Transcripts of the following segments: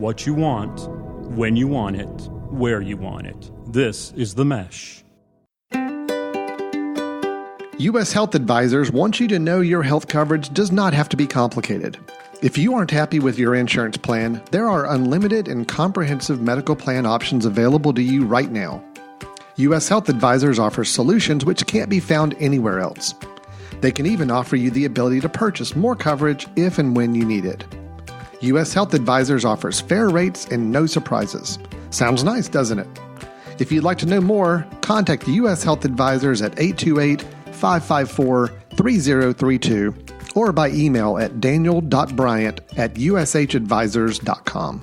what you want, when you want it, where you want it. This is The Mesh. U.S. Health Advisors wants you to know your health coverage does not have to be complicated. If you aren't happy with your insurance plan, there are unlimited and comprehensive medical plan options available to you right now. U.S. Health Advisors offers solutions which can't be found anywhere else. They can even offer you the ability to purchase more coverage if and when you need it. U.S. Health Advisors offers fair rates and no surprises. Sounds nice, doesn't it? If you'd like to know more, contact U.S. Health Advisors at 828-554-3032 or by email at daniel.bryant@ushadvisors.com.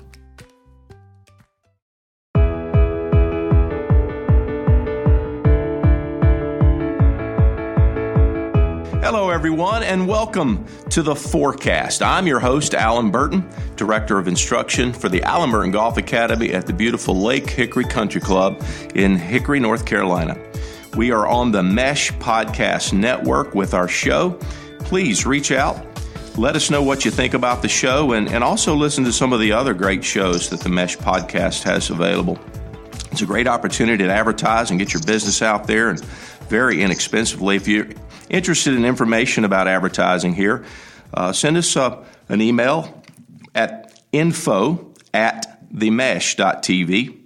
Hello, everyone, and welcome to the FOREcast. I'm your host, Allen Burton, Director of Instruction for the Allen Burton Golf Academy at the beautiful Lake Hickory Country Club in Hickory, North Carolina. We are on the Mesh Podcast Network with our show. Please reach out. Let us know what you think about the show and also listen to some of the other great shows that the Mesh Podcast has available. It's a great opportunity to advertise and get your business out there, and very inexpensively. If you're interested in information about advertising here, send us an email at info@themesh.tv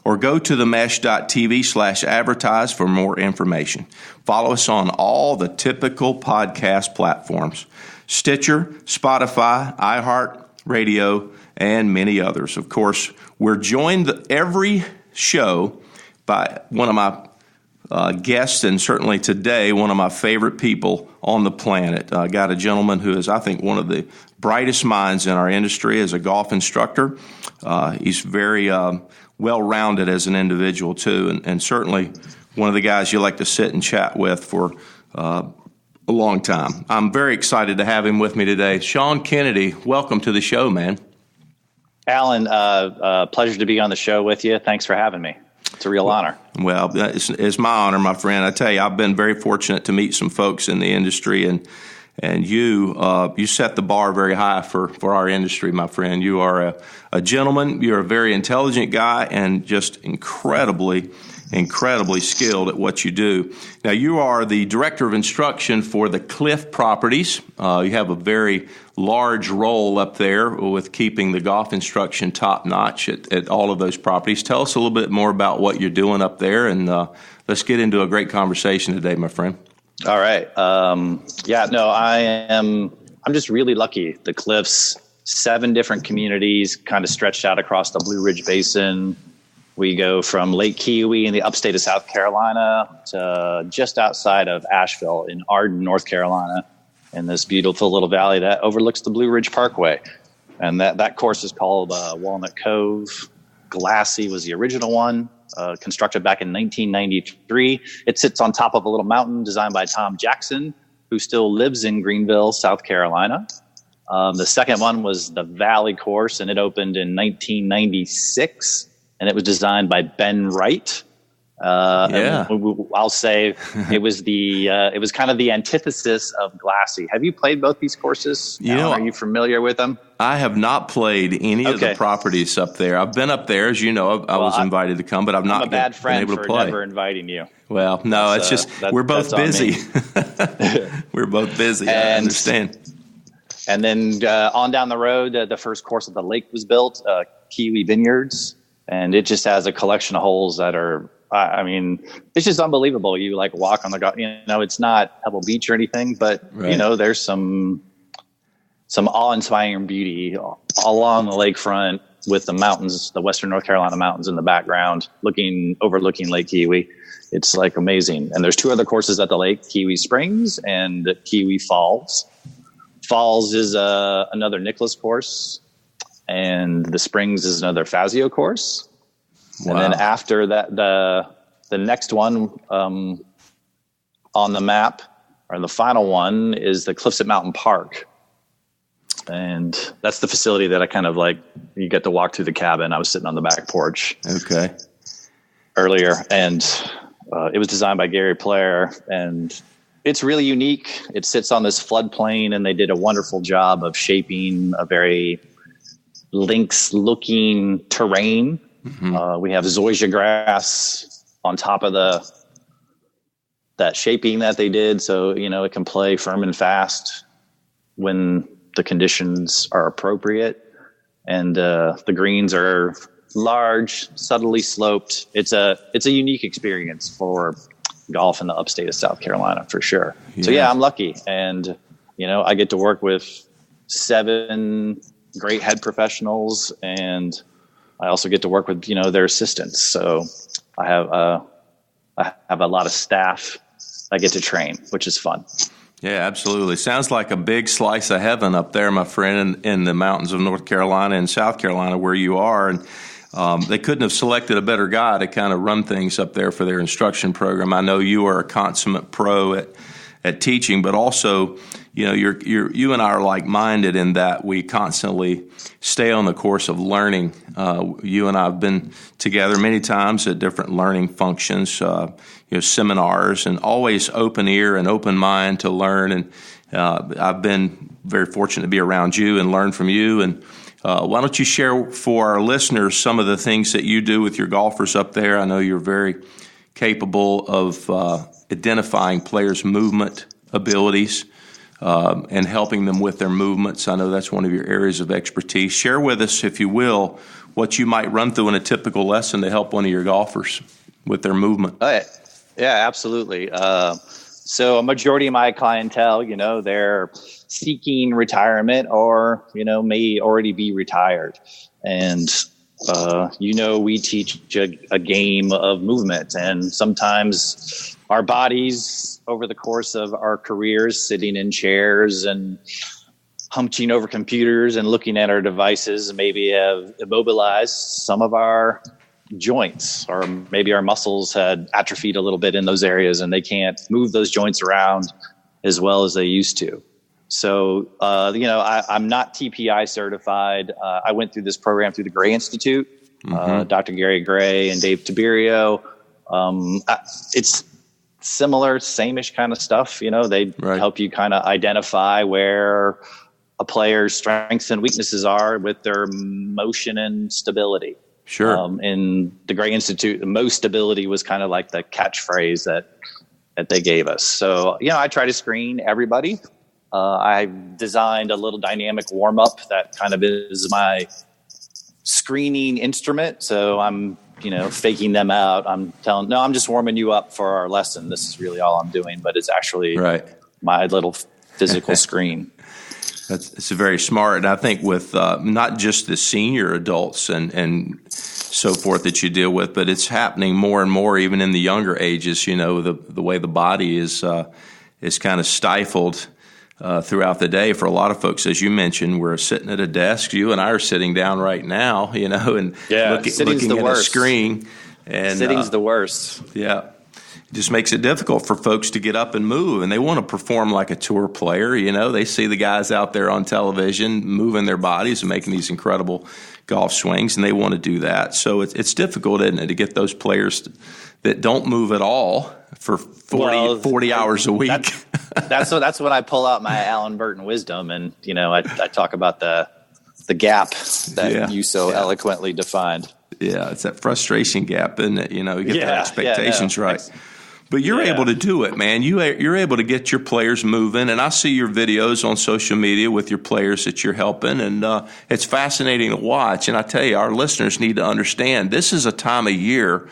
or go to themesh.tv/advertise for more information. Follow us on all the typical podcast platforms: Stitcher, Spotify, iHeartRadio, and many others. Of course, we're joined every show by one of my guests, and certainly today, one of my favorite people on the planet. I got a gentleman who is, I think, one of the brightest minds in our industry as a golf instructor. He's very well-rounded as an individual, too, and certainly one of the guys you like to sit and chat with for a long time. I'm very excited to have him with me today. Sean Kennedy, welcome to the show, man. Allen, pleasure to be on the show with you. Thanks for having me. It's a real honor. Well, it's my honor, my friend. I tell you, I've been very fortunate to meet some folks in the industry, and you set the bar very high for our industry, my friend. You are a gentleman. You're a very intelligent guy, and just incredibly skilled at what you do. Now, you are the Director of Instruction for the Cliff Properties. You have a very large role up there with keeping the golf instruction top-notch at all of those properties. Tell us a little bit more about what you're doing up there, and let's get into a great conversation today, my friend. All right. I'm just really lucky. The Cliffs, 7 different communities kind of stretched out across the Blue Ridge Basin. We go from Lake Kiwi in the upstate of South Carolina to just outside of Asheville in Arden, North Carolina, in this beautiful little valley that overlooks the Blue Ridge Parkway. And that course is called Walnut Cove. Glassy was the original one, constructed back in 1993. It sits on top of a little mountain designed by Tom Jackson, who still lives in Greenville, South Carolina. The second one was the Valley course, and it opened in 1996. And it was designed by Ben Wright. I'll say it was kind of the antithesis of Glassy. Have you played both these courses? Are you familiar with them? I have not played any of the properties up there. I've been up there, as you know. I was invited to come, but I'm not a bad friend been able to for play. Never inviting you. Well, no, it's just we're both busy. We're both busy. I understand. And then on down the road, the first course at the lake was built, Kiwi Vineyards. And it just has a collection of holes that are, it's just unbelievable. You walk on the, it's not Pebble Beach or anything, but there's some awe-inspiring beauty along the lakefront with the mountains, the Western North Carolina mountains in the background, overlooking Lake Kiwi. It's amazing. And there's 2 other courses at the lake, Kiwi Springs and Kiwi Falls. Falls is another Nicklaus course. And the Springs is another Fazio course. Wow. And then after that, the next one on the map, or the final one, is the Cliffs at Mountain Park. And that's the facility that I kind of you get to walk through the cabin. I was sitting on the back porch earlier, and it was designed by Gary Player, and it's really unique. It sits on this floodplain, and they did a wonderful job of shaping a very links-looking terrain. We have zoysia grass on top of that shaping that they did, so it can play firm and fast when the conditions are appropriate. And the greens are large, subtly sloped. It's a unique experience for golf in the upstate of South Carolina for sure. So yeah, I'm lucky, and I get to work with 7 great head professionals, and I also get to work with their assistants. So I have a lot of staff I get to train, which is fun. Yeah, absolutely. Sounds like a big slice of heaven up there, my friend, in the mountains of North Carolina and South Carolina where you are. And they couldn't have selected a better guy to kind of run things up there for their instruction program. I know you are a consummate pro at teaching, but also, you and I are like-minded in that we constantly stay on the course of learning. You and I have been together many times at different learning functions, seminars, and always open ear and open mind to learn. And I've been very fortunate to be around you and learn from you. And why don't you share for our listeners some of the things that you do with your golfers up there? I know you're very capable of identifying players' movement abilities and helping them with their movements. I know that's one of your areas of expertise. Share with us, if you will, what you might run through in a typical lesson to help one of your golfers with their movement. Yeah, absolutely. So a majority of my clientele, they're seeking retirement or, may already be retired. And, we teach a game of movement, and sometimes our bodies over the course of our careers, sitting in chairs and hunching over computers and looking at our devices, maybe have immobilized some of our joints, or maybe our muscles had atrophied a little bit in those areas and they can't move those joints around as well as they used to. So, I'm not TPI certified. I went through this program through the Gray Institute, Dr. Gary Gray and Dave Tiberio. It's similar, same-ish kind of stuff. They help you kind of identify where a player's strengths and weaknesses are with their motion and stability. Sure. In the Gray Institute, the most stability was kind of like the catchphrase that they gave us. So, I try to screen everybody. I designed a little dynamic warm-up that kind of is my screening instrument. So I'm, faking them out. I'm telling, no, I'm just warming you up for our lesson. This is really all I'm doing, but it's actually my little physical screen. It's very smart. And I think with not just the senior adults and so forth that you deal with, but it's happening more and more even in the younger ages, the way the body is kind of stifled throughout the day for a lot of folks. As you mentioned, we're sitting at a desk. You and I are sitting down right now, and looking at a screen. And sitting's the worst. Yeah. It just makes it difficult for folks to get up and move, and they want to perform like a tour player. They see the guys out there on television moving their bodies and making these incredible golf swings, and they want to do that. So it's difficult, isn't it, to get those players that don't move at all for 40 hours a week. That's when I pull out my Allen Burton wisdom, and I talk about the gap that you so eloquently defined. Yeah, it's that frustration gap, isn't it? You get the expectations right. But you're able to do it, man. You're able to get your players moving, and I see your videos on social media with your players that you're helping, and it's fascinating to watch. And I tell you, our listeners need to understand this is a time of year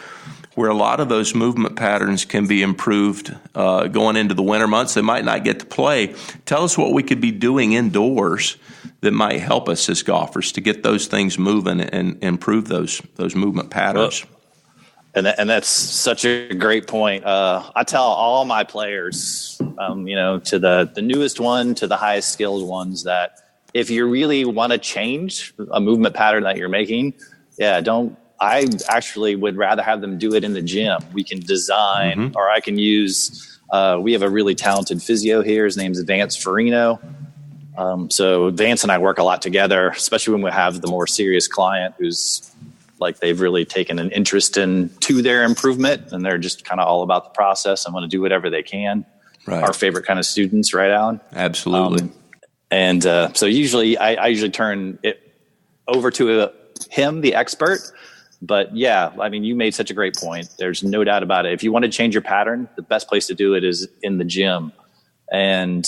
where a lot of those movement patterns can be improved going into the winter months. They might not get to play. Tell us what we could be doing indoors that might help us as golfers to get those things moving and improve those movement patterns. And that's such a great point. I tell all my players, to the newest one to the highest skilled ones, that if you really want to change a movement pattern that you're making, I actually would rather have them do it in the gym. We can design, or I can use, we have a really talented physio here. His name's Vance Farino. So Vance and I work a lot together, especially when we have the more serious client who's like they've really taken an interest to their improvement, and they're just kind of all about the process and want to do whatever they can. Right. Our favorite kind of students, right, Alan? Absolutely. So usually I usually turn it over to him, the expert. But yeah, I mean, you made such a great point. There's no doubt about it. If you want to change your pattern, the best place to do it is in the gym. And,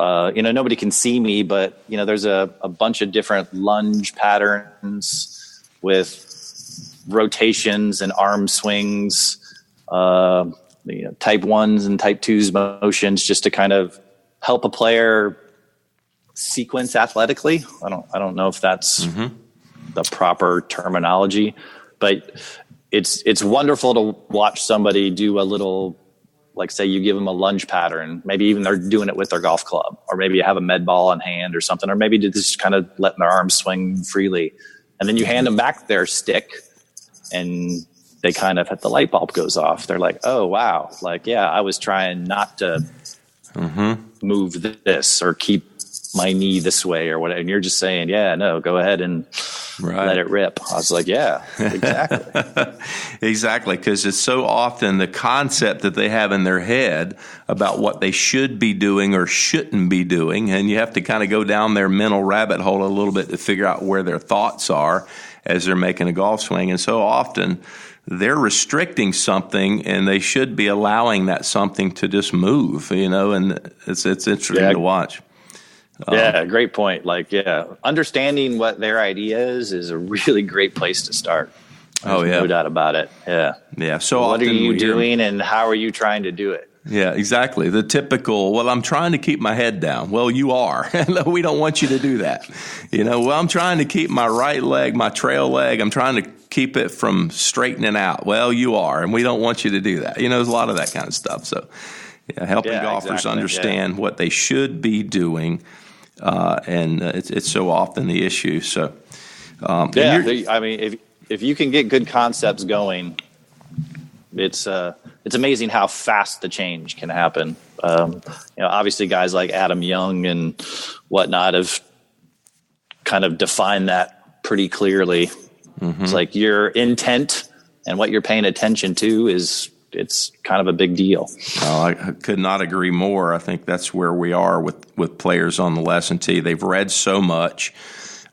nobody can see me, but, there's a bunch of different lunge patterns with rotations and arm swings, type 1s and type 2s motions, just to kind of help a player sequence athletically. I don't know if that's the proper terminology, but it's wonderful to watch somebody do a little, like say you give them a lunge pattern, maybe even they're doing it with their golf club, or maybe you have a med ball in hand or something, or maybe just kind of letting their arms swing freely. And then you hand them back their stick and they kind of, the light bulb goes off. They're like, oh, wow. Like, yeah, I was trying not to move this or keep my knee this way or whatever. And you're just saying, yeah, no, go ahead and let it rip. I was like, yeah, exactly. Exactly. Because it's so often the concept that they have in their head about what they should be doing or shouldn't be doing. And you have to kind of go down their mental rabbit hole a little bit to figure out where their thoughts are as they're making a golf swing. And so often they're restricting something and they should be allowing that something to just move, and it's interesting to watch. Yeah, great point. Like, understanding what their idea is a really great place to start. There's no doubt about it. Yeah. Yeah. So what are you doing and how are you trying to do it? Yeah, exactly. The typical, well, I'm trying to keep my head down. Well, you are. We don't want you to do that. Well, I'm trying to keep my right leg, my trail leg, I'm trying to keep it from straightening out. Well, you are, and we don't want you to do that. There's a lot of that kind of stuff. So, helping golfers understand what they should be doing. And it's so often the issue. So, I mean, if you can get good concepts going, it's amazing how fast the change can happen. Obviously guys like Adam Young and whatnot have kind of defined that pretty clearly. It's like your intent and what you're paying attention to it's kind of a big deal. Oh, I could not agree more. I think that's where we are with players on the lesson tee. They've read so much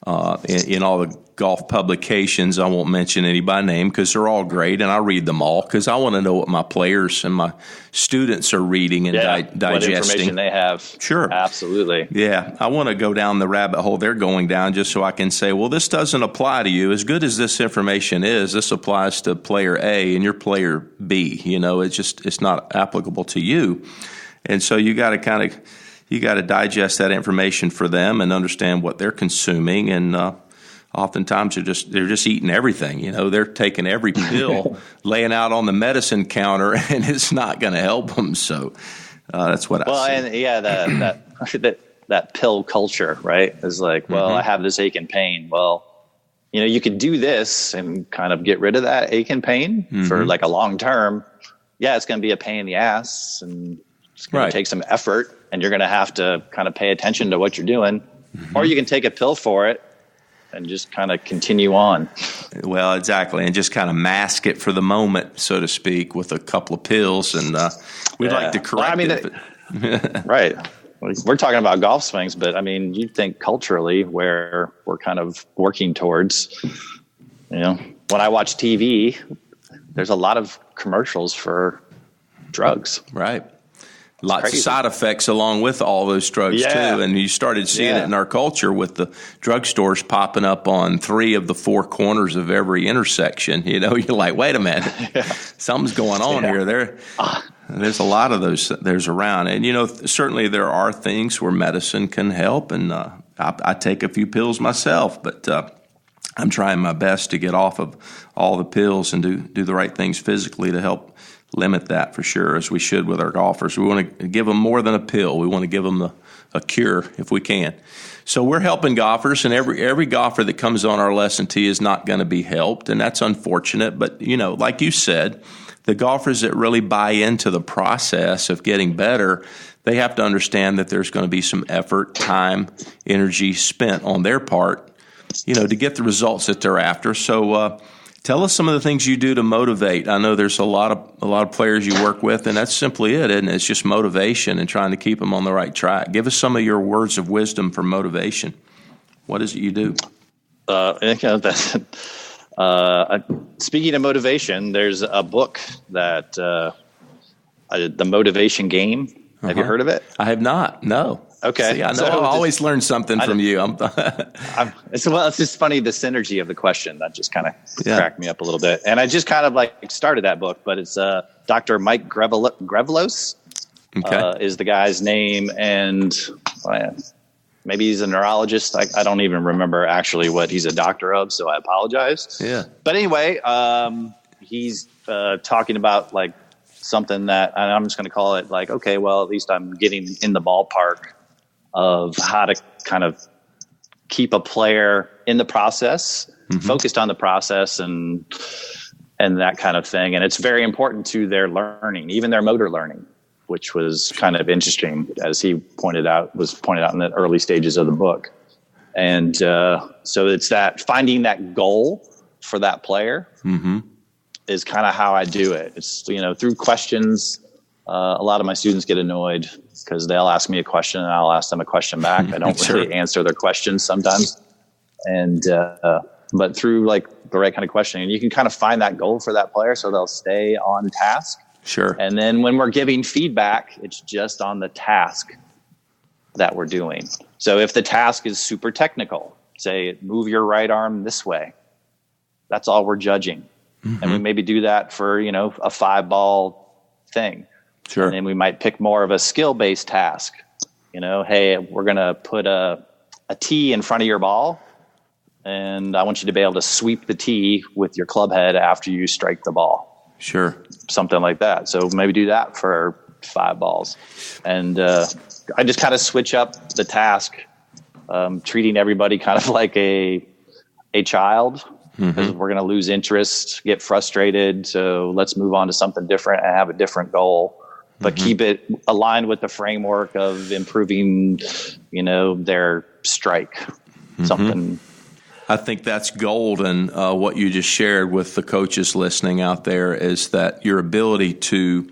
in all the golf publications. I won't mention any by name because they're all great, and I read them all because I want to know what my players and my students are reading and digesting. What information they have. Sure. Absolutely. Yeah. I want to go down the rabbit hole they're going down just so I can say, well, this doesn't apply to you. As good as this information is, this applies to player A and your player B. It's not applicable to you. And so you got to digest that information for them and understand what they're consuming. And oftentimes they're just eating everything. They're taking every pill, laying out on the medicine counter, and it's not going to help them. So that's what I see. Well, and that pill culture, right? Is like, well, I have this ache and pain. Well, you could do this and kind of get rid of that ache and pain for like a long term. Yeah, it's going to be a pain in the ass, and it's going to take some effort, and you're going to have to kind of pay attention to what you're doing. Or you can take a pill for it and just kind of continue on. Well, exactly, and just kind of mask it for the moment, so to speak, with a couple of pills, and we'd like to correct it. Right. We're talking about golf swings, but I mean, you'd think culturally where we're kind of working towards, when I watch TV, there's a lot of commercials for drugs. Right. Lots of side effects along with all those drugs, too. And you started seeing it in our culture with the drugstores popping up on 3 of the 4 corners of every intersection. You're like, wait a minute, something's going on here. There's a lot of those around. And, certainly there are things where medicine can help. And I take a few pills myself, but I'm trying my best to get off of all the pills and do the right things physically to help limit that for sure, as we should with our golfers. We want to give them more than a pill. We want to give them a cure if we can. So we're helping golfers, and every golfer that comes on our lesson tee is not going to be helped, and that's unfortunate. But, like you said, the golfers that really buy into the process of getting better, they have to understand that there's going to be some effort, time, energy spent on their part, to get the results that they're after. So tell us some of the things you do to motivate. I know there's a lot of players you work with, and that's simply it, isn't it? It's just motivation and trying to keep them on the right track. Give us some of your words of wisdom for motivation. What is it you do? Speaking of motivation, there's a book that The Motivation Game. Have you heard of it? I have not. No. Okay. See, I know I always learn something from you. It's just funny, the synergy of the question that just kind of cracked me up a little bit. And I just kind of like started that book, but it's Dr. Mike Grevelos is the guy's name. And maybe he's a neurologist. I don't even remember actually what he's a doctor of, so I apologize. Yeah. But anyway, he's talking about like something that, and I'm just going to call it like, okay, well, at least I'm getting in the ballpark of how to kind of keep a player in the process, focused on the process and that kind of thing. And it's very important to their learning, even their motor learning, which was kind of interesting, as he was pointed out in the early stages of the book. And so it's that finding that goal for that player is kind of how I do it. It's, through questions. A lot of my students get annoyed because they'll ask me a question and I'll ask them a question back. I don't really answer their questions sometimes. And, but through like the right kind of questioning, you can kind of find that goal for that player so they'll stay on task. Sure. And then when we're giving feedback, it's just on the task that we're doing. So if the task is super technical, say move your right arm this way, that's all we're judging. And we maybe do that for, a 5-ball thing. Sure. And then we might pick more of a skill-based task. Hey, we're going to put a tee in front of your ball, and I want you to be able to sweep the tee with your club head after you strike the ball. Sure. Something like that. So maybe do that for 5 balls. And I just kind of switch up the task, treating everybody kind of like a child. Because we're going to lose interest, get frustrated. So let's move on to something different and have a different goal, but keep it aligned with the framework of improving, their strike. Something. I think that's golden. What you just shared with the coaches listening out there is that your ability to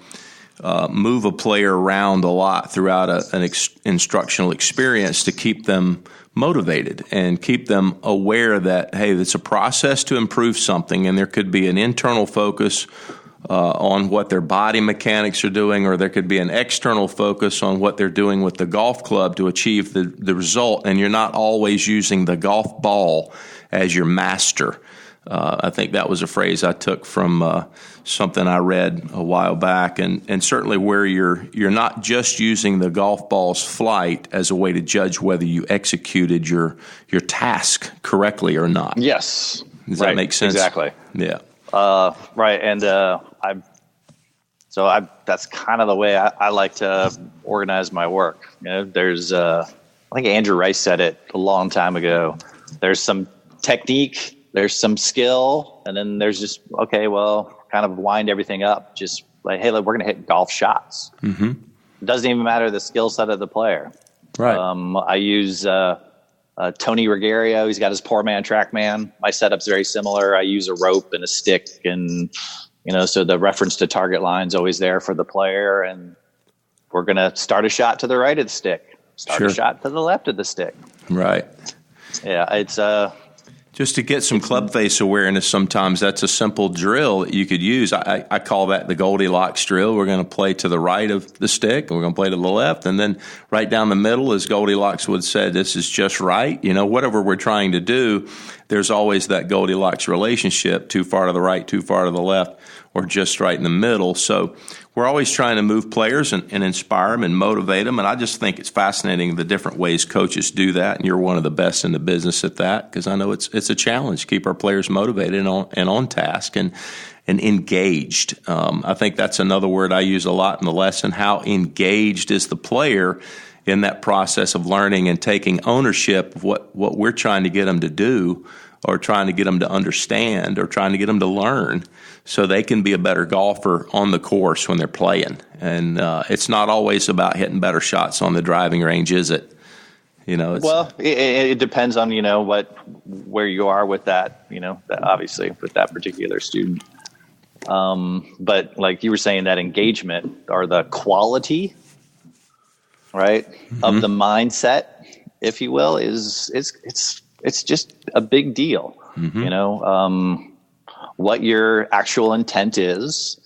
move a player around a lot throughout an instructional experience to keep them motivated and keep them aware that, hey, it's a process to improve something, and there could be an internal focus on what their body mechanics are doing, or there could be an external focus on what they're doing with the golf club to achieve the result, and you're not always using the golf ball as your master. I think that was a phrase I took from something I read a while back, and certainly where you're not just using the golf ball's flight as a way to judge whether you executed your task correctly or not. Yes. Does that make sense? Exactly. Yeah. Right. And that's kind of the way I like to organize my work. There's I think Andrew Rice said it a long time ago. There's some technique. There's some skill, and then there's just, okay, well, kind of wind everything up. Just like, hey, look, we're going to hit golf shots. It doesn't even matter the skill set of the player. Right. I use Tony Regario. He's got his Poor Man TrackMan. My setup's very similar. I use a rope and a stick, and so the reference to target line's always there for the player. And we're going to start a shot to the right of the stick, start a shot to the left of the stick. Right. Yeah, it's just to get some club face awareness, sometimes that's a simple drill that you could use. I call that the Goldilocks drill. We're going to play to the right of the stick, and we're going to play to the left, and then right down the middle, as Goldilocks would say, this is just right. Whatever we're trying to do, there's always that Goldilocks relationship, too far to the right, too far to the left, or just right in the middle. So we're always trying to move players and inspire them and motivate them. And I just think it's fascinating the different ways coaches do that. And you're one of the best in the business at that, because I know it's a challenge to keep our players motivated and on task and engaged. I think that's another word I use a lot in the lesson. How engaged is the player in that process of learning and taking ownership of what we're trying to get them to do, or trying to get them to understand, or trying to get them to learn, so they can be a better golfer on the course when they're playing. And it's not always about hitting better shots on the driving range, is it? Well, it depends on where you are with that. Obviously with that particular student. But like you were saying, that engagement or the quality, right, of the mindset, if you will, it's it's just a big deal. What your actual intent is,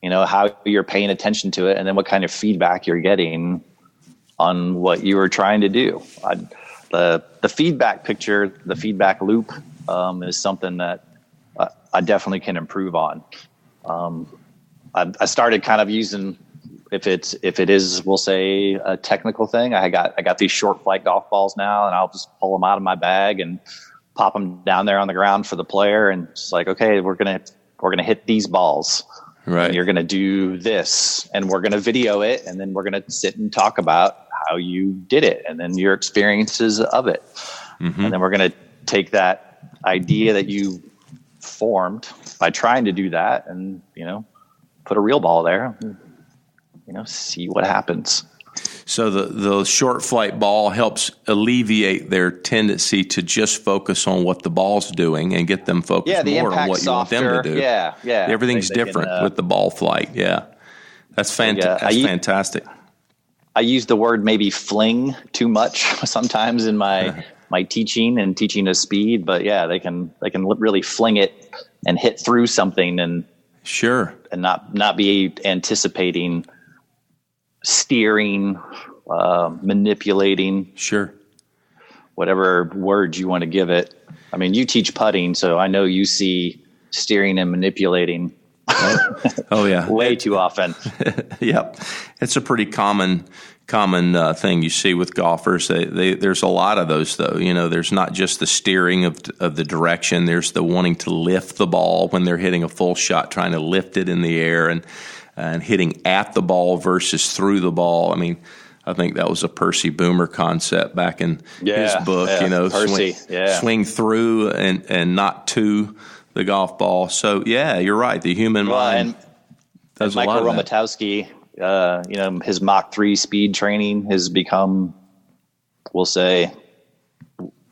how you're paying attention to it, and then what kind of feedback you're getting on what you were trying to do. The feedback picture, the feedback loop is something that I definitely can improve on. I started kind of using, if it is, we'll say, a technical thing. I got these short flight golf balls now, and I'll just pull them out of my bag and pop them down there on the ground for the player, and it's like, okay, we're gonna hit these balls, right? And you're gonna do this, and we're gonna video it, and then we're gonna sit and talk about how you did it, and then your experiences of it, and then we're gonna take that idea that you formed by trying to do that, and put a real ball there, and, see what happens. So the short flight ball helps alleviate their tendency to just focus on what the ball's doing and get them focused more on what you want them to do. Yeah. Everything's different with the ball flight. Yeah. That's fantastic. I use the word maybe fling too much sometimes in my teaching and teaching a speed, but yeah, they can really fling it and hit through something and sure, and not be anticipating, steering, manipulating, sure, whatever word you want to give it. I mean, you teach putting, so I know you see steering and manipulating. Oh yeah, way too often. Yep, it's a pretty common thing you see with golfers. There's a lot of those, though. There's not just the steering of the direction. There's the wanting to lift the ball when they're hitting a full shot, trying to lift it in the air and hitting at the ball versus through the ball. I mean, I think that was a Percy Boomer concept back in his book. Percy, swing through and not to the golf ball. So yeah, you're right. The human mind does a lot of that. Michael Romatowski, his Mach 3 speed training has become, we'll say,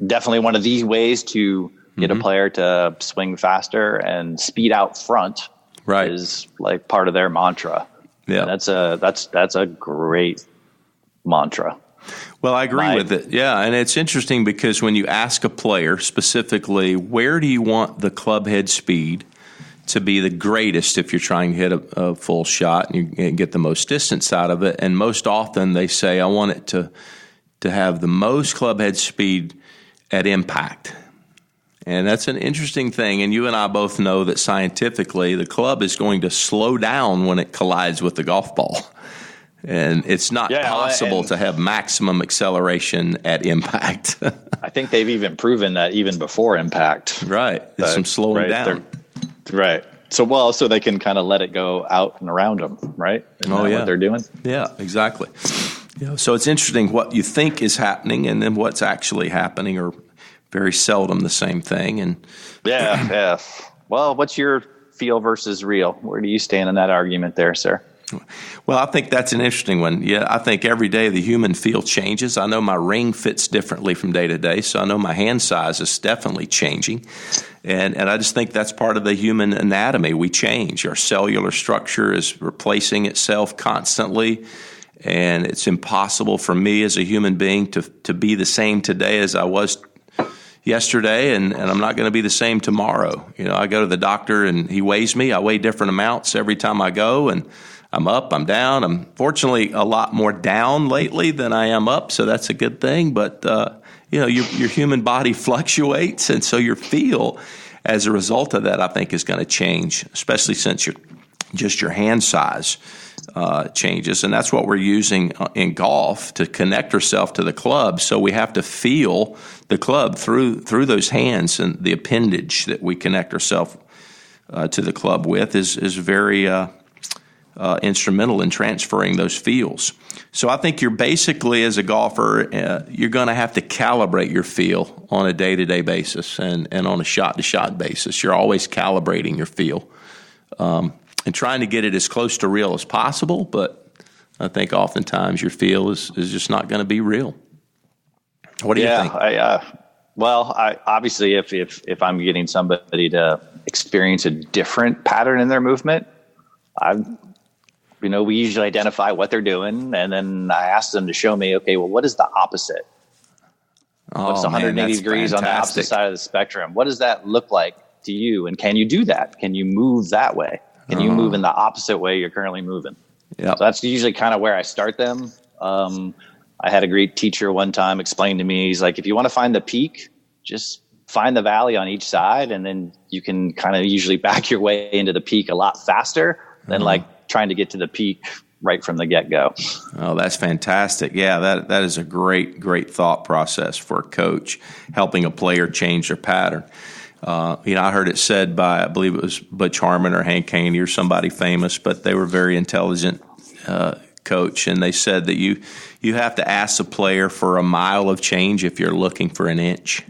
definitely one of these ways to get a player to swing faster, and speed out front. Right. Is like part of their mantra. Yeah. And that's a great mantra. Well, I agree with it. Yeah. And it's interesting because when you ask a player specifically, where do you want the club head speed to be the greatest if you're trying to hit a full shot and you get the most distance out of it? And most often they say, I want it to have the most club head speed at impact. And that's an interesting thing. And you and I both know that scientifically the club is going to slow down when it collides with the golf ball. And it's not possible to have maximum acceleration at impact. I think they've even proven that even before impact. Right. There's some slowing down. Right. So they can kind of let it go out and around them, right? Isn't that what they're doing? Yeah, exactly. So it's interesting what you think is happening and then what's actually happening are very seldom the same thing. And yeah. Well, what's your feel versus real? Where do you stand in that argument there, sir? Well, I think that's an interesting one. Yeah, I think every day the human feel changes. I know my ring fits differently from day to day, so I know my hand size is definitely changing. And I just think that's part of the human anatomy. We change. Our cellular structure is replacing itself constantly, and it's impossible for me as a human being to be the same today as I was yesterday, and I'm not going to be the same tomorrow. I go to the doctor and he weighs me. I weigh different amounts every time I go, and I'm up, I'm down. I'm fortunately a lot more down lately than I am up, so that's a good thing. But your human body fluctuates, and so your feel as a result of that, I think, is going to change, especially since your hand size changes, and that's what we're using in golf to connect ourselves to the club. So we have to feel the club through those hands, and the appendage that we connect ourselves to the club with is very instrumental in transferring those feels. So I think you're basically, as a golfer, you're going to have to calibrate your feel on a day-to-day basis and on a shot-to-shot basis. You're always calibrating your feel and trying to get it as close to real as possible, but I think oftentimes your feel is just not going to be real. What do you think? Obviously, if I'm getting somebody to experience a different pattern in their movement, we usually identify what they're doing, and then I ask them to show me, okay, well, what is the opposite? What's 180 degrees on the opposite side of the spectrum? What does that look like to you? And can you do that? Can you move that way? Can you move in the opposite way you're currently moving? Yeah. So that's usually kind of where I start them. I had a great teacher one time explain to me, he's like, if you want to find the peak, just find the valley on each side, and then you can kind of usually back your way into the peak a lot faster than like trying to get to the peak right from the get-go. Oh, that's fantastic. Yeah, that is a great thought process for a coach, helping a player change their pattern. I heard it said by, I believe it was Butch Harmon or Hank Haney or somebody famous, but they were very intelligent coach, and they said that you have to ask the player for a mile of change if you're looking for an inch.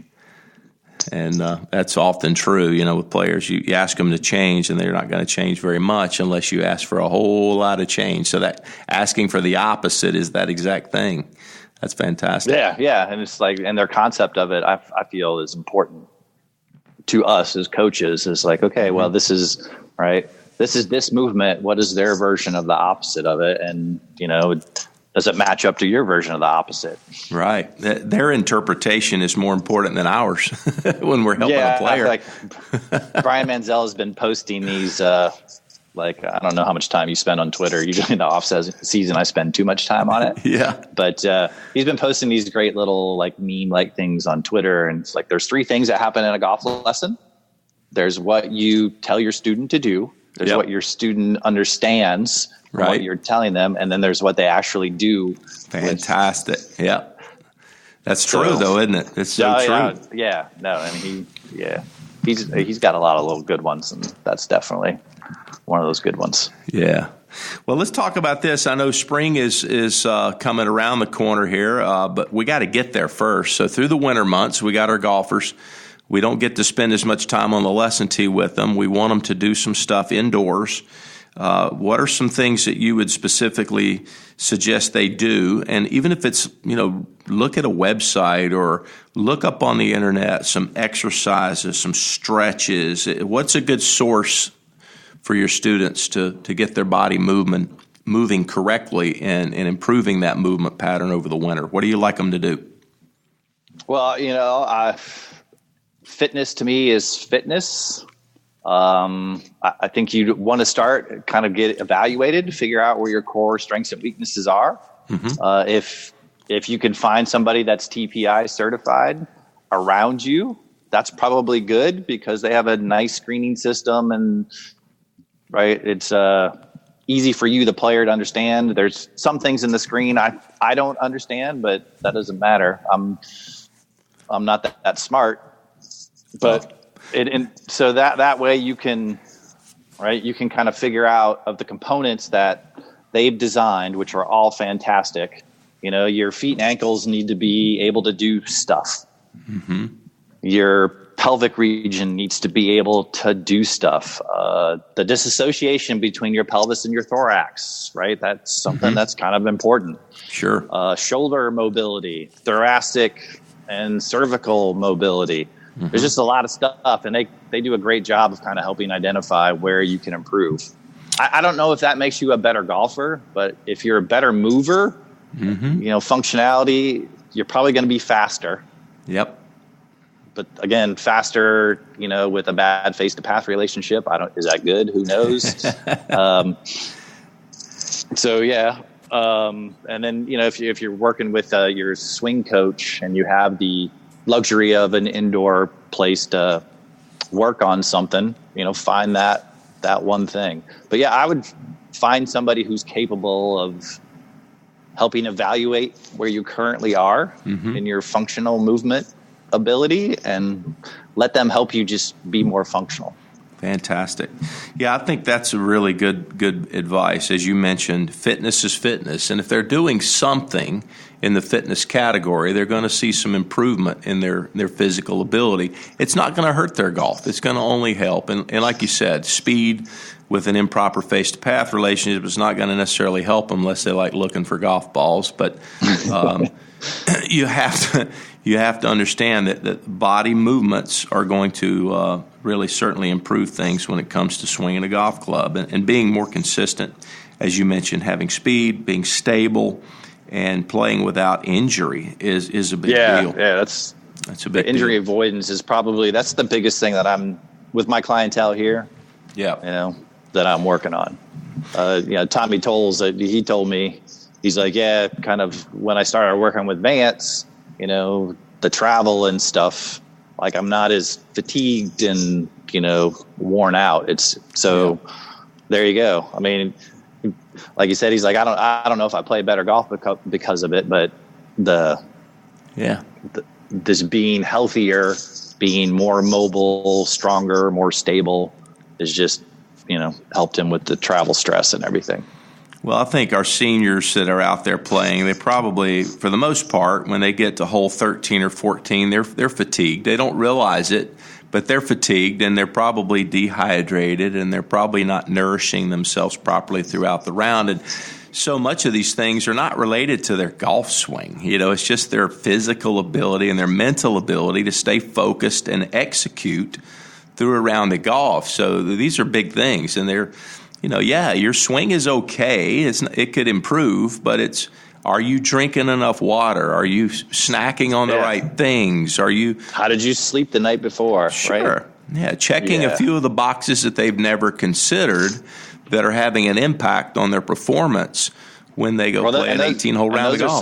And that's often true, with players. You ask them to change, and they're not going to change very much unless you ask for a whole lot of change. So that asking for the opposite is that exact thing. That's fantastic. Yeah. And it's like, and their concept of it, I feel is important to us as coaches. Is like, okay, well, this is right. This is this movement. What is their version of the opposite of it? And, does it match up to your version of the opposite? Right. Their interpretation is more important than ours when we're helping a player. Like Brian Manziel has been posting these, I don't know how much time you spend on Twitter. Usually in the off season, I spend too much time on it. Yeah. But he's been posting these great little meme things on Twitter. And it's like, there's 3 things that happen in a golf lesson. There's what you tell your student to do. There's what your student understands from what you're telling them, and then there's what they actually do. Fantastic. Yeah. That's true, though, isn't it? It's so true. Yeah. No, I mean, he's got a lot of little good ones, and that's definitely one of those good ones. Yeah. Well, let's talk about this. I know spring is coming around the corner here, but we got to get there first. So through the winter months, we got our golfers. We don't get to spend as much time on the lesson tee with them. We want them to do some stuff indoors. What are some things that you would specifically suggest they do? And even if it's, look at a website or look up on the internet some exercises, some stretches. What's a good source for your students to get their body moving correctly and improving that movement pattern over the winter? What do you like them to do? Well, fitness to me is fitness. I think you want to start, kind of get evaluated, figure out where your core strengths and weaknesses are. Mm-hmm. If you can find somebody that's TPI certified around you, that's probably good because they have a nice screening system and it's easy for you, the player, to understand. There's some things in the screen I don't understand, but that doesn't matter. I'm not that smart, but. So that way you can kind of figure out of the components that they've designed, which are all fantastic. Your feet and ankles need to be able to do stuff. Mm-hmm. Your pelvic region needs to be able to do stuff. The disassociation between your pelvis and your thorax, right? That's something that's kind of important. Sure. Shoulder mobility, thoracic and cervical mobility. Mm-hmm. There's just a lot of stuff, and they do a great job of kind of helping identify where you can improve. I don't know if that makes you a better golfer, but if you're a better mover, functionality, you're probably going to be faster. Yep. But again, faster, with a bad face-to-path relationship, is that good? Who knows? And then, if you're working with your swing coach and you have the luxury of an indoor place to work on something, find that one thing. But I would find somebody who's capable of helping evaluate where you currently are in your functional movement ability and let them help you just be more functional. Fantastic. Yeah, I think that's a really good advice. As you mentioned, fitness is fitness. And if they're doing something in the fitness category, they're going to see some improvement in their physical ability. It's not going to hurt their golf. It's going to only help. And like you said, speed with an improper face-to-path relationship is not going to necessarily help them unless they like looking for golf balls. But you have to understand that body movements are going to really certainly improve things when it comes to swinging a golf club and being more consistent. As you mentioned, having speed, being stable, and playing without injury is a big deal. Yeah, that's a big injury deal. Avoidance is probably that's the biggest thing that I'm with my clientele here. Yeah, that I'm working on. Tommy Tolles, he told me, he's like, kind of when I started working with Vance, the travel and stuff, like I'm not as fatigued and worn out. There you go. I mean, like you said, he's like, I don't know if I play better golf because of it, but this being healthier, being more mobile, stronger, more stable is just, helped him with the travel stress and everything. Well, I think our seniors that are out there playing, they probably, for the most part, when they get to hole 13 or 14, they're fatigued. They don't realize it, but they're fatigued, and they're probably dehydrated, and they're probably not nourishing themselves properly throughout the round. And so much of these things are not related to their golf swing. It's just their physical ability and their mental ability to stay focused and execute through a round of golf. So these are big things, and they're, your swing is okay. It could improve, but are you drinking enough water? Are you snacking on the right things? How did you sleep the night before? Sure. Right? Yeah, checking a few of the boxes that they've never considered that are having an impact on their performance when they go play an 18-hole round of golf.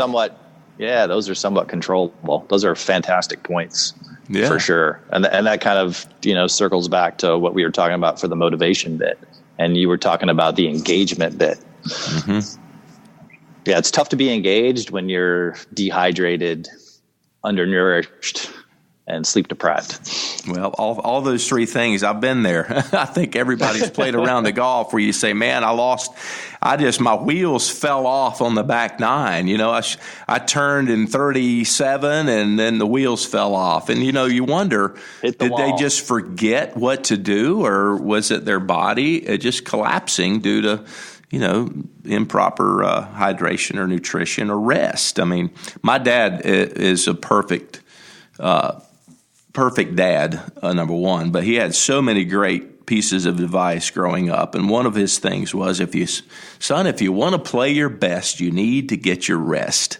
Those are somewhat controllable. Those are fantastic points. Yeah. For sure. And that kind of, circles back to what we were talking about for the motivation bit. And you were talking about the engagement bit. Mm-hmm. Yeah, it's tough to be engaged when you're dehydrated, undernourished, and sleep deprived. Well, all those three things, I've been there. I think everybody's played a round of golf where you say, man, my wheels fell off on the back nine. I turned in 37 and then the wheels fell off. And, you wonder, did they just forget what to do, or was it their body just collapsing due to, improper hydration or nutrition or rest? I mean, my dad is a perfect dad, number one, but he had so many great pieces of advice growing up. And one of his things was, if you want to play your best, you need to get your rest.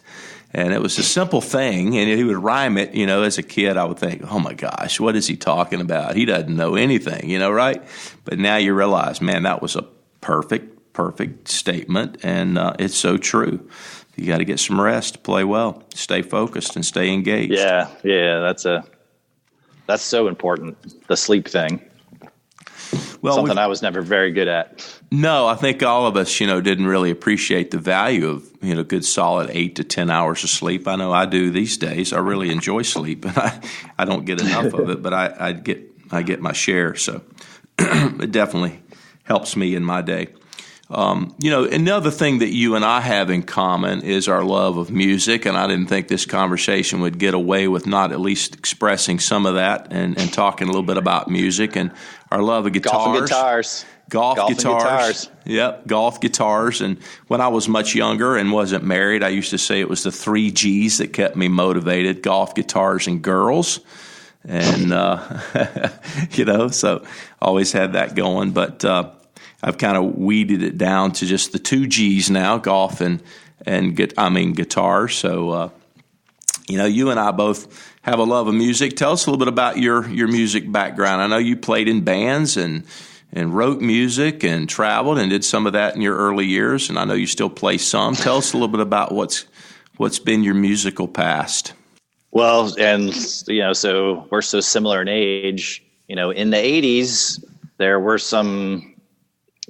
And it was a simple thing, and he would rhyme it. As a kid, I would think, oh my gosh, what is he talking about? He doesn't know anything, right? But now you realize, man, that was a perfect statement, and it's so true. You got to get some rest to play well, stay focused, and stay engaged. Yeah, that's so important, the sleep thing. Well, something I was never very good at. No, I think all of us, didn't really appreciate the value of, good solid 8 to 10 hours of sleep. I know I do these days. I really enjoy sleep, and I don't get enough of it, but I get my share. So it definitely helps me in my day. Another thing that you and I have in common is our love of music, and I didn't think this conversation would get away with not at least expressing some of that and talking a little bit about music and our love of guitars. Golf guitars. Yep, golf guitars. And when I was much younger and wasn't married, I used to say it was the 3 G's that kept me motivated: golf, guitars, and girls. And, so always had that going. But I've kind of weeded it down to just the 2 G's now: golf and guitar. So, you and I both have a love of music. Tell us a little bit about your music background. I know you played in bands and wrote music and traveled and did some of that in your early years, and I know you still play some. Tell us a little bit about what's been your musical past. Well, and so we're so similar in age. In the 80s, there were some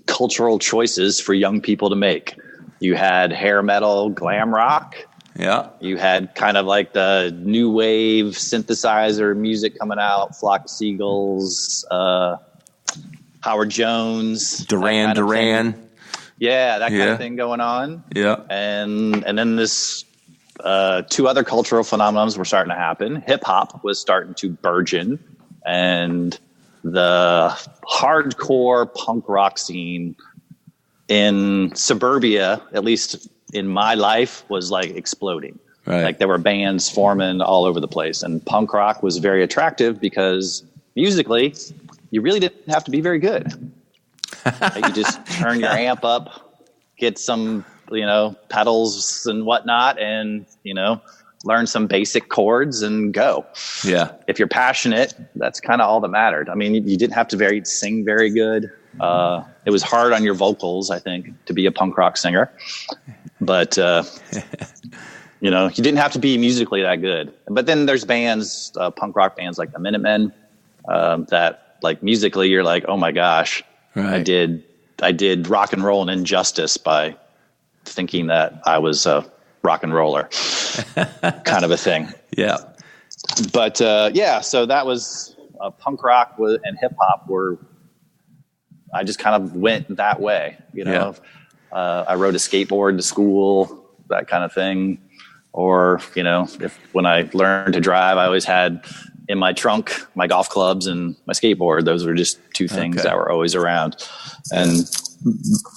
cultural choices for young people to make. You had hair metal, glam rock. Yeah. You had kind of like the new wave synthesizer music coming out, Flock of Seagulls, Howard Jones, Duran. Yeah, that kind of thing going on. Yeah. And then this 2 other cultural phenomenons were starting to happen. Hip hop was starting to burgeon, and the hardcore punk rock scene in suburbia, at least in my life, was like exploding. Right. Like there were bands forming all over the place, and punk rock was very attractive because musically you really didn't have to be very good. You just turn your amp up, get some pedals and whatnot, and, learn some basic chords and go. Yeah. If you're passionate, that's kind of all that mattered. I mean, you didn't have to sing very good. It was hard on your vocals, I think, to be a punk rock singer, but, you didn't have to be musically that good. But then there's bands, punk rock bands like the Minutemen, that like musically you're like, oh my gosh, right. I did rock and roll and injustice by thinking that I was a rock and roller kind of a thing. Yeah. But, so that was punk rock and hip hop I just kind of went that way, Yeah. I rode a skateboard to school, that kind of thing. Or, when I learned to drive, I always had in my trunk my golf clubs and my skateboard. Those were just two things that were always around. And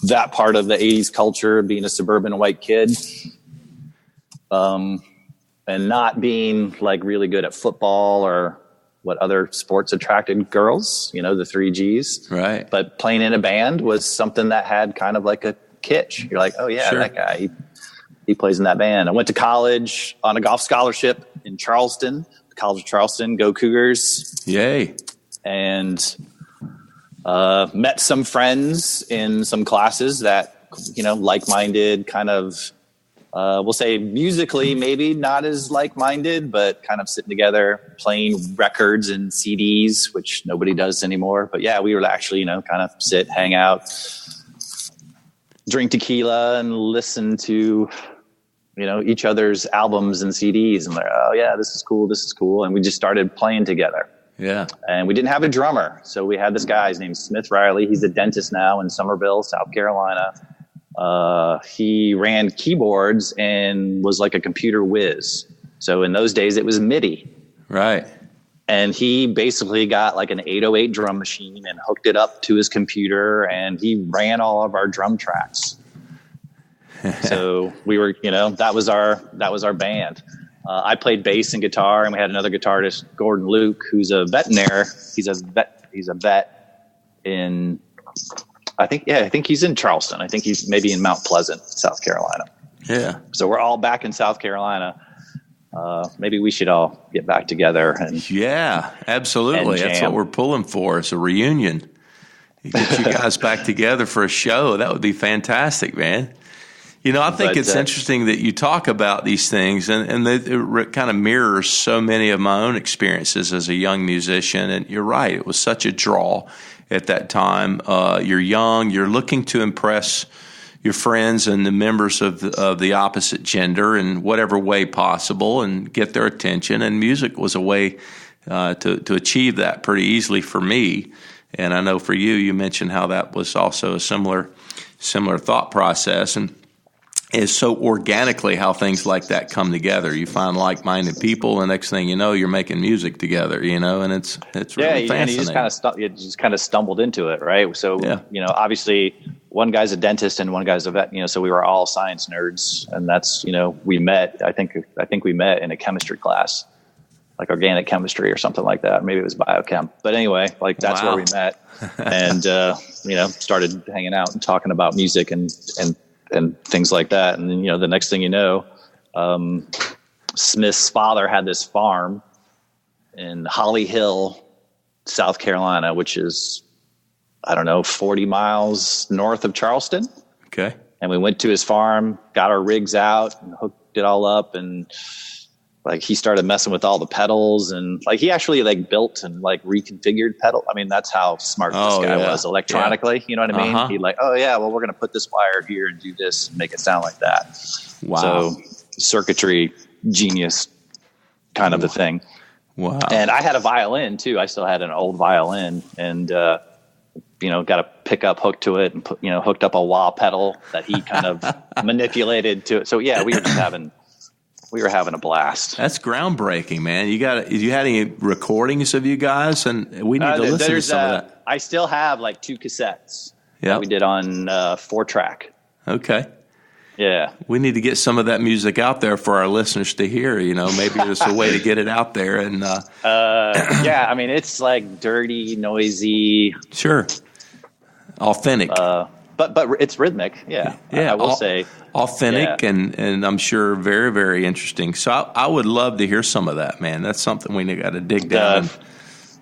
that part of the 80s culture, being a suburban white kid, and not being like really good at football or what other sports attracted girls, the 3 Gs. Right. But playing in a band was something that had kind of like a kitsch. You're like, oh yeah, that guy, he plays in that band. I went to college on a golf scholarship in Charleston, College of Charleston, go Cougars. Yay. And met some friends in some classes that, like-minded kind of, we'll say musically, maybe not as like-minded, but kind of sitting together, playing records and CDs, which nobody does anymore. But yeah, we would actually, kind of sit, hang out, drink tequila and listen to, each other's albums and CDs. And like, oh yeah, this is cool. And we just started playing together. Yeah. And we didn't have a drummer. So we had this guy, his name's Smith Riley. He's a dentist now in Somerville, South Carolina. He ran keyboards and was like a computer whiz. So in those days it was MIDI. Right. And he basically got like an 808 drum machine and hooked it up to his computer, and he ran all of our drum tracks. So we were, that was our band. I played bass and guitar, and we had another guitarist, Gordon Luke, who's a veterinarian. He's a vet in, I think he's in Charleston. I think he's maybe in Mount Pleasant, South Carolina. Yeah. So we're all back in South Carolina. Maybe we should all get back together. Yeah, absolutely. That's what we're pulling for. It's a reunion. You get you guys back together for a show. That would be fantastic, man. I think it's interesting that you talk about these things, and it kind of mirrors so many of my own experiences as a young musician. And you're right, it was such a draw at that time. You're young, you're looking to impress your friends and the members of the opposite gender in whatever way possible and get their attention. And music was a way to achieve that pretty easily for me. And I know for you, you mentioned how that was also a similar thought process. And it's so organically how things like that come together. You find like-minded people, and next thing you know, you're making music together, and it's really fascinating. You just kind of stumbled into it, right? So, obviously one guy's a dentist and one guy's a vet, so we were all science nerds, and that's, we met, I think we met in a chemistry class, like organic chemistry or something like that. Maybe it was biochem, but anyway, like that's where we met and, started hanging out and talking about music and things like that. And then, the next thing you know, Smith's father had this farm in Holly Hill, South Carolina, which is, 40 miles north of Charleston. Okay. And we went to his farm, got our rigs out and hooked it all up. And like, he started messing with all the pedals, and like, he actually like built and like reconfigured pedal. I mean, that's how smart this guy was electronically. You know what I mean? He like, oh yeah, well, we're going to put this wire here and do this and make it sound like that. Wow. So circuitry genius kind of a thing. Wow. And I had a violin too. I still had an old violin, and, got a pickup hooked to it and put, hooked up a wah pedal that he kind of manipulated to it. So yeah, we were having a blast. That's groundbreaking, man. You had any recordings of you guys? And we need to listen to some of that. I still have like 2 cassettes. Yeah, we did on 4-track. Okay. Yeah, we need to get some of that music out there for our listeners to hear. Maybe there's a way to get it out there. And yeah, I mean, it's like dirty, noisy, sure, authentic. But but it's rhythmic. Yeah. I will say authentic and I'm sure very, very interesting. So I would love to hear some of that, man. That's something we got to dig down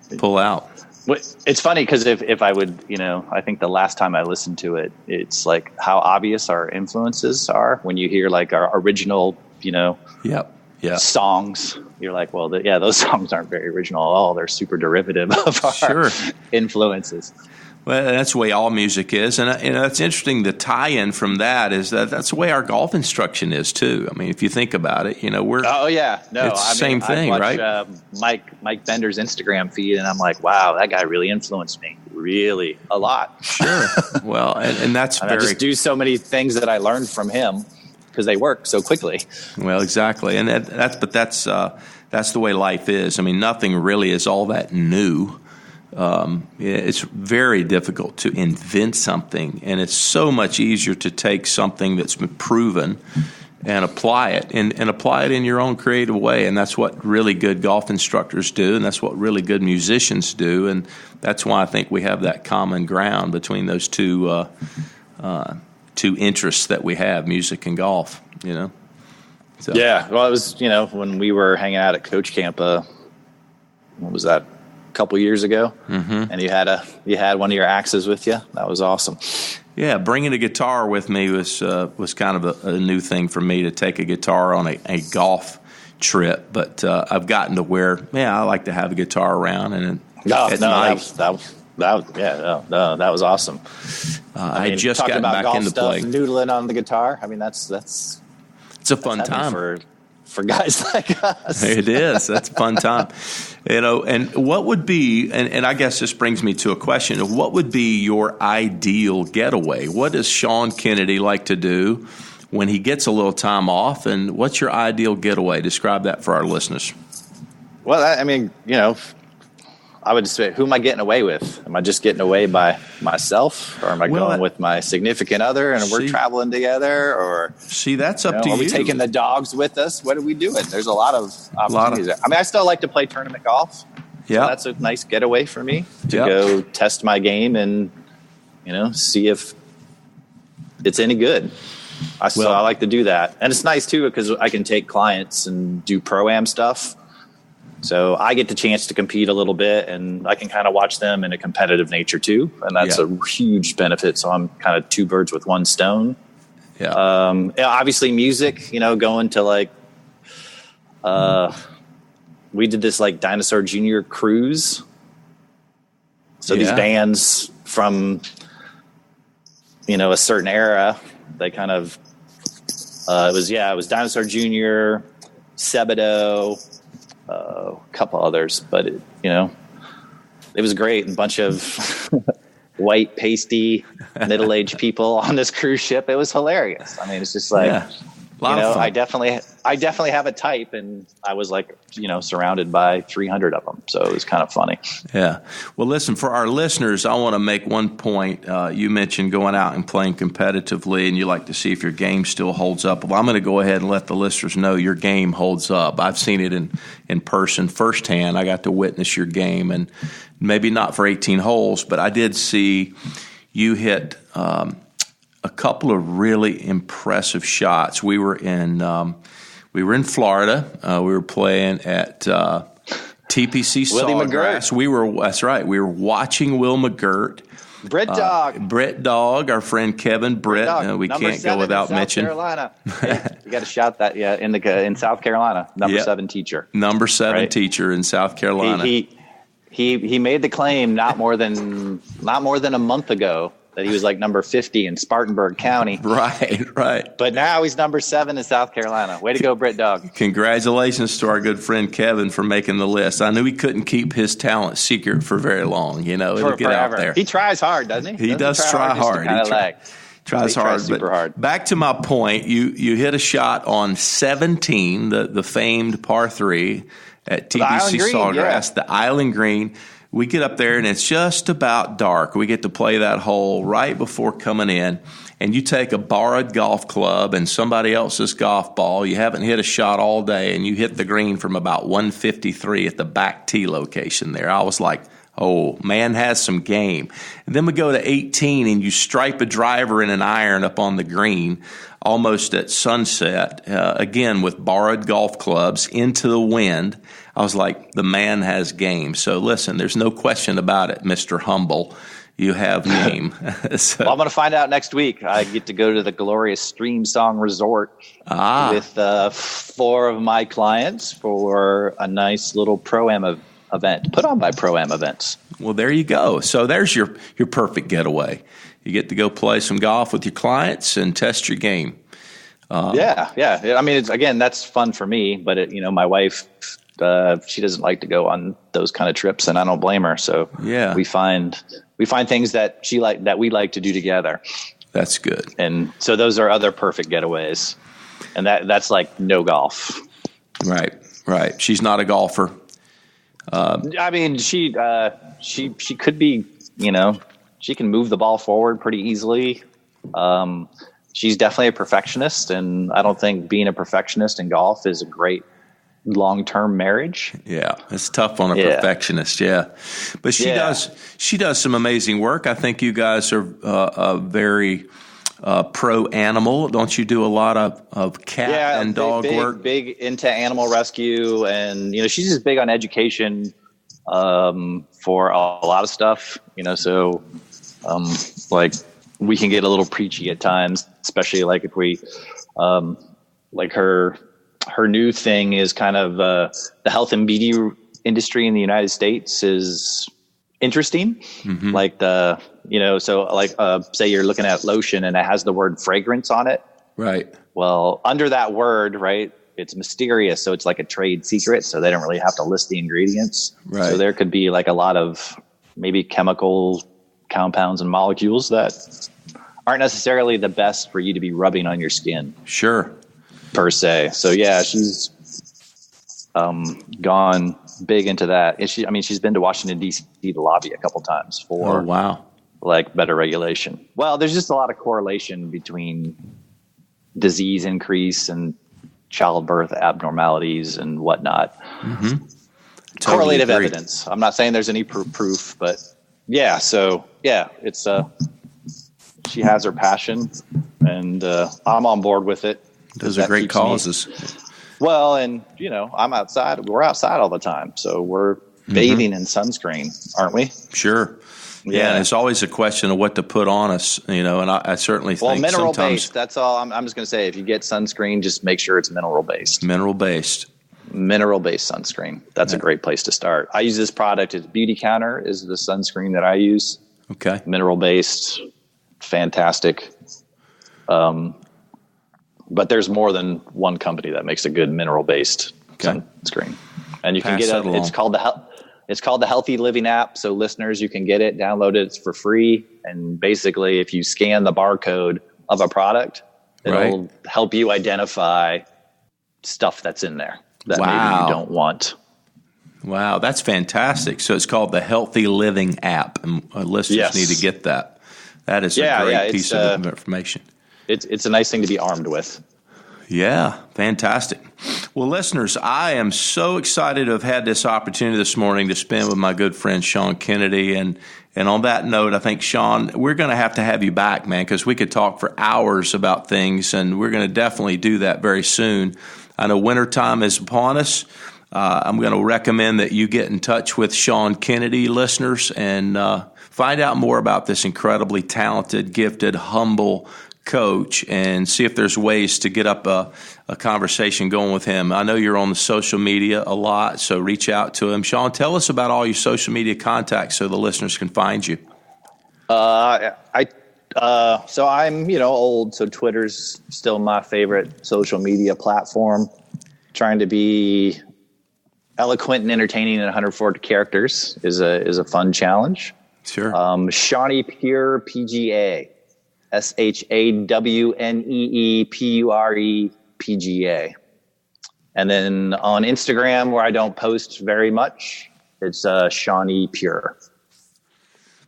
and pull out. It's funny because if I would, I think the last time I listened to it, it's like how obvious our influences are when you hear like our original, songs. You're like, well, those songs aren't very original at all. They're super derivative of our influences. Well, that's the way all music is, and it's interesting. The tie-in from that is that's the way our golf instruction is too. I mean, if you think about it, we're it's the same thing, I watch, right? Mike Bender's Instagram feed, and I'm like, wow, that guy really influenced me, really a lot. Sure. Well, and that's I just do so many things that I learned from him because they work so quickly. Well, exactly, and that's the way life is. I mean, nothing really is all that new. It's very difficult to invent something, and it's so much easier to take something that's been proven and apply it and apply it in your own creative way. And that's what really good golf instructors do, and that's what really good musicians do. And that's why I think we have that common ground between those two interests that we have, music and golf, So. Yeah, well, it was, when we were hanging out at Coach Camp, what was that? Couple years ago, and you had one of your axes with you. That was awesome. Yeah, bringing a guitar with me was kind of a new thing for me, to take a guitar on a golf trip. But I've gotten to where I like to have a guitar around, and that was awesome. I just got back into playing, noodling on the guitar. I mean, that's it's a fun time for guys like us. It is. That's a fun time. And what would be, and I guess this brings me to a question of what would be your ideal getaway? What does Sean Kennedy like to do when he gets a little time off, and what's your ideal getaway? Describe that for our listeners. Well, I mean, I would say, who am I getting away with? Am I just getting away by myself, or am I going with my significant other and we're traveling together? Or that's up to you. Are we taking the dogs with us? What are we doing? There's a lot of opportunities there. I mean, I still like to play tournament golf. Yeah, so that's a nice getaway for me to go test my game and see if it's any good. I like to do that, and it's nice too because I can take clients and do pro-am stuff. So I get the chance to compete a little bit, and I can kind of watch them in a competitive nature too, and that's a huge benefit. So I'm kind of two birds with one stone. Yeah. Obviously, music. Going to like, we did this like Dinosaur Jr. cruise. So these bands from a certain era, they kind of it was Dinosaur Jr., Sebadoh. A couple others, but it was great. A bunch of white, pasty, middle-aged people on this cruise ship. It was hilarious. I mean, it's just like, I definitely have a type, and I was like, surrounded by 300 of them. So it was kind of funny. Yeah. Well, listen, for our listeners, I want to make one point. You mentioned going out and playing competitively, and you like to see if your game still holds up. Well, I'm going to go ahead and let the listeners know your game holds up. I've seen it in person firsthand. I got to witness your game, and maybe not for 18 holes, but I did see you hit a couple of really impressive shots. We were in Florida. We were playing at TPC Sawgrass. That's right. We were watching Will McGirt. Brett Dog, our friend Kevin Brett. We can't go without mentioning. Carolina. You got to shout that. Yeah, in South Carolina, number 7 teacher. Number 7 teacher in South Carolina. He made the claim not more than a month ago that he was like number 50 in Spartanburg County. Right. But now he's number 7 in South Carolina. Way to go, Brett Dog. Congratulations to our good friend Kevin for making the list. I knew he couldn't keep his talent secret for very long. It'll get out there. He tries hard, doesn't he? He does try hard. Tries hard. Super hard. Back to my point, you hit a shot on 17, the famed par 3 at TPC Sawgrass, the Island Green. We get up there, and it's just about dark. We get to play that hole right before coming in, and you take a borrowed golf club and somebody else's golf ball. You haven't hit a shot all day, and you hit the green from about 153 at the back tee location there. I was like, Oh, man has some game. And then we go to 18, and you stripe a driver and an iron up on the green almost at sunset, again with borrowed golf clubs into the wind. I was like, the man has game. So listen, there's no question about it, Mr. Humble. You have game. So, well, I'm going to find out next week. I get to go to the glorious Stream Song Resort with 4 of my clients for a nice little Pro-Am event put on by Pro-Am Events. Well, there you go. So there's your perfect getaway. You get to go play some golf with your clients and test your game. Yeah. I mean, that's fun for me, but my wife, she doesn't like to go on those kind of trips, and I don't blame her. So yeah, we find things that we like to do together. That's good. And so those are other perfect getaways, and that's like no golf. Right. She's not a golfer. I mean, she could be, she can move the ball forward pretty easily. She's definitely a perfectionist, and I don't think being a perfectionist in golf is a great long-term marriage. Yeah, it's tough on a perfectionist. Yeah, but she does some amazing work. I think you guys are very pro animal. Don't you do a lot of cat and dog work? Big into animal rescue, and she's just big on education for a lot of stuff. So like we can get a little preachy at times, especially like if we like her new thing is kind of the health and beauty industry in the United States is interesting. Mm-hmm. Like say you're looking at lotion and it has the word fragrance on it. Right. Well, under that word, right, it's mysterious. So it's like a trade secret. So they don't really have to list the ingredients. Right. So there could be like a lot of maybe chemical compounds and molecules that aren't necessarily the best for you to be rubbing on your skin. Sure. Per se. So yeah, she's gone big into that. She's been to Washington DC to lobby a couple times for like better regulation. Well, there's just a lot of correlation between disease increase and childbirth abnormalities and whatnot. Mm-hmm. Correlative evidence. I'm not saying there's any proof, but yeah. So yeah, it's she has her passion, and I'm on board with it. Those are great causes. Well, and I'm outside. We're outside all the time, so we're bathing in sunscreen, aren't we? Sure. Yeah, and it's always a question of what to put on us, and I certainly think mineral sometimes based. That's all. I'm just going to say, if you get sunscreen, just make sure it's mineral based. Mineral based sunscreen. That's a great place to start. I use this product. It's Beauty Counter is the sunscreen that I use. Okay. Mineral based, fantastic. But there's more than one company that makes a good mineral based sunscreen, and you can get it. It's called the Healthy Living app. So listeners, you can get it, download it. It's for free. And basically, if you scan the barcode of a product, it'll help you identify stuff that's in there that maybe you don't want. Wow, that's fantastic. So it's called the Healthy Living app, and listeners need to get that. That is a great piece of information. It's a nice thing to be armed with. Yeah, fantastic. Well, listeners, I am so excited to have had this opportunity this morning to spend with my good friend Sean Kennedy. And on that note, I think, Sean, we're going to have you back, man, because we could talk for hours about things, and we're going to definitely do that very soon. I know wintertime is upon us. I'm going to recommend that you get in touch with Sean Kennedy, listeners, and find out more about this incredibly talented, gifted, humble coach, and see if there's ways to get up a conversation going with him. I know you're on the social media a lot, so reach out to him. Sean, tell us about all your social media contacts so the listeners can find you. So I'm old, so Twitter's still my favorite social media platform. Trying to be eloquent and entertaining in 140 characters is a fun challenge. Sure. Shawnee Pure PGA. SHAWNEEPURE PGA. And then on Instagram, where I don't post very much, it's Shawnee Pure.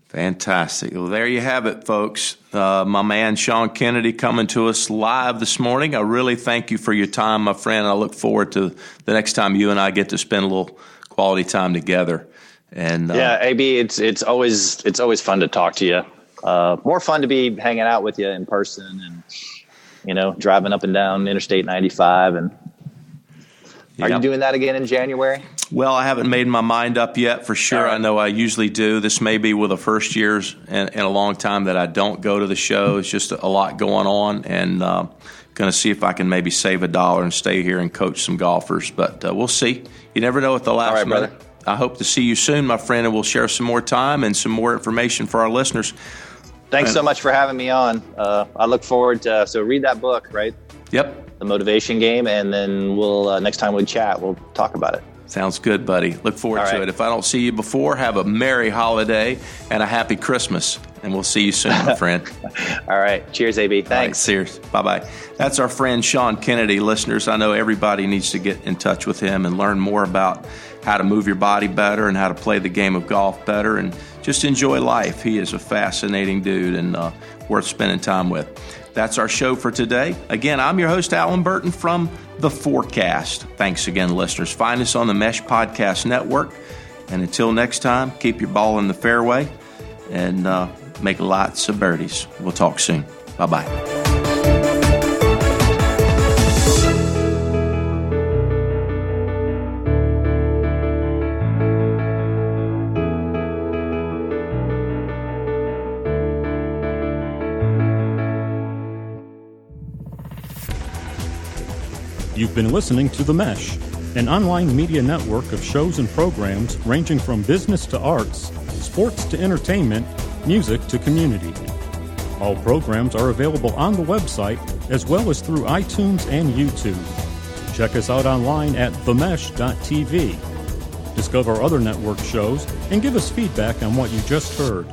Fantastic. Well, there you have it, folks. My man Sean Kennedy coming to us live this morning. I really thank you for your time, my friend. I look forward to the next time you and I get to spend a little quality time together. And yeah, AB, it's always fun to talk to you. More fun to be hanging out with you in person and, driving up and down Interstate 95. And are you doing that again in January? Well, I haven't made my mind up yet for sure. Right. I know I usually do. This may be one of the first years in a long time that I don't go to the show. It's just a lot going on, and going to see if I can maybe save $1 and stay here and coach some golfers. But we'll see. You never know at the last minute. Brother. I hope to see you soon, my friend, and we'll share some more time and some more information for our listeners. Thanks so much for having me on. I look forward to so read that book, right? Yep. The Motivation Game, and then we'll next time we chat, we'll talk about it. Sounds good, buddy. Look forward to it. If I don't see you before, have a merry holiday and a happy Christmas, and we'll see you soon, my friend. All right. Cheers, AB. Thanks. All right, cheers. Bye-bye. That's our friend Sean Kennedy. Listeners, I know everybody needs to get in touch with him and learn more about how to move your body better and how to play the game of golf better and just enjoy life. He is a fascinating dude and worth spending time with. That's our show for today. Again, I'm your host, Allen Burton from The Forecast. Thanks again, listeners. Find us on the Mesh Podcast Network. And until next time, keep your ball in the fairway and make lots of birdies. We'll talk soon. Bye-bye. You've been listening to The Mesh, an online media network of shows and programs ranging from business to arts, sports to entertainment, music to community. All programs are available on the website as well as through iTunes and YouTube. Check us out online at themesh.tv. Discover other network shows and give us feedback on what you just heard.